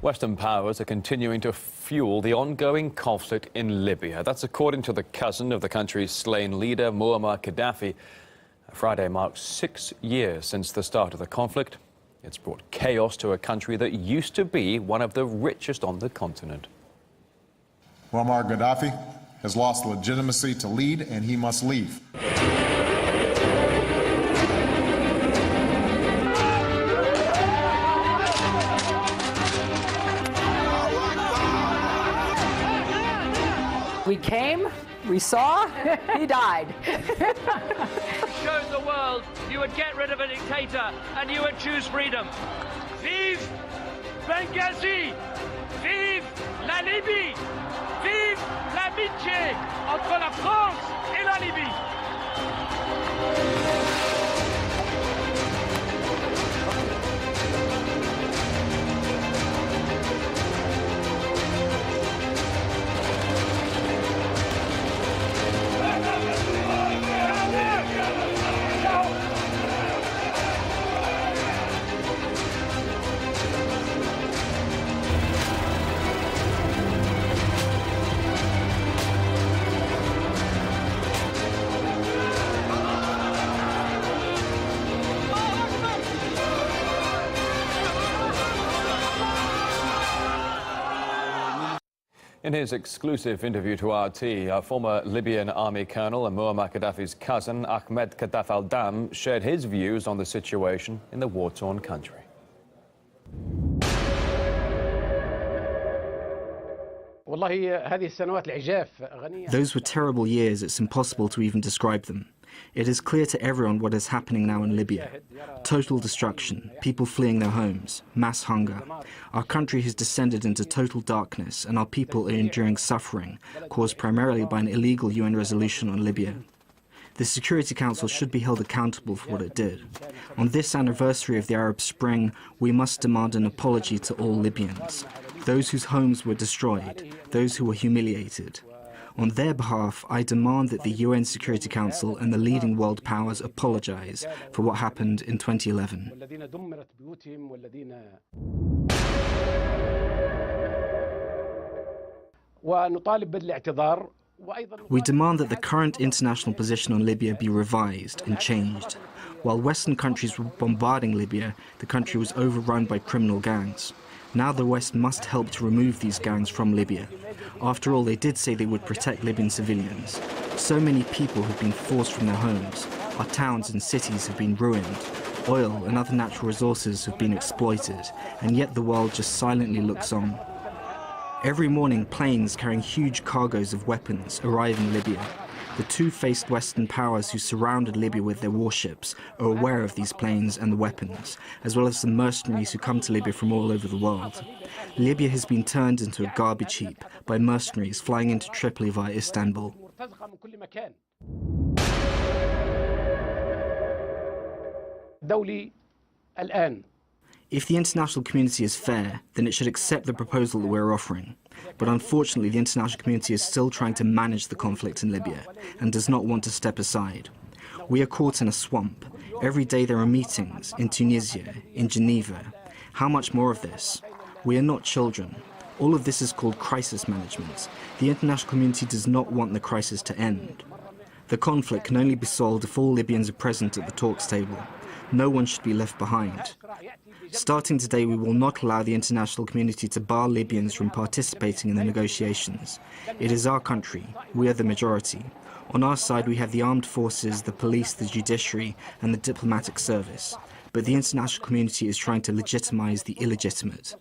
Western powers are continuing to fuel the ongoing conflict in Libya. That's according to the cousin of the country's slain leader, Muammar Gaddafi. Friday marks 6 years since the start of the conflict. It's brought chaos to a country that used to be one of the richest on the continent. Muammar Gaddafi has lost legitimacy to lead, and he must leave. We came, we saw, he died. Showed the world you would get rid of a dictator and you would choose freedom. Vive Benghazi! Vive la Libye! Vive l'amitié entre la France et la Libye! In his exclusive interview to RT, former Libyan army colonel and Muammar Gaddafi's cousin, Ahmed Khaddaf al-Dam, shared his views on the situation in the war-torn country. Those were terrible years. It's impossible to even describe them. It is clear to everyone what is happening now in Libya. Total destruction, people fleeing their homes, mass hunger. Our country has descended into total darkness, and our people are enduring suffering caused primarily by an illegal UN resolution on Libya. The Security Council should be held accountable for what it did. On this anniversary of the Arab Spring, we must demand an apology to all Libyans, those whose homes were destroyed, those who were humiliated. On their behalf, I demand that the UN Security Council and the leading world powers apologize for what happened in 2011. We demand that the current international position on Libya be revised and changed. While Western countries were bombarding Libya, the country was overrun by criminal gangs. Now the West must help to remove these gangs from Libya. After all, they did say they would protect Libyan civilians. So many people have been forced from their homes. Our towns and cities have been ruined. Oil and other natural resources have been exploited, and yet the world just silently looks on. Every morning, planes carrying huge cargoes of weapons arrive in Libya. The two-faced Western powers who surrounded Libya with their warships are aware of these planes and the weapons, as well as the mercenaries who come to Libya from all over the world. Libya has been turned into a garbage heap by mercenaries flying into Tripoli via Istanbul. If the international community is fair, then it should accept the proposal that we're offering. But unfortunately, the international community is still trying to manage the conflict in Libya and does not want to step aside. We are caught in a swamp. Every day there are meetings in Tunisia, in Geneva. How much more of this? We are not children. All of this is called crisis management. The international community does not want the crisis to end. The conflict can only be solved if all Libyans are present at the talks table. No one should be left behind. Starting today, we will not allow the international community to bar Libyans from participating in the negotiations. It is our country. We are the majority. On our side, we have the armed forces, the police, the judiciary, and the diplomatic service. But the international community is trying to legitimize the illegitimate.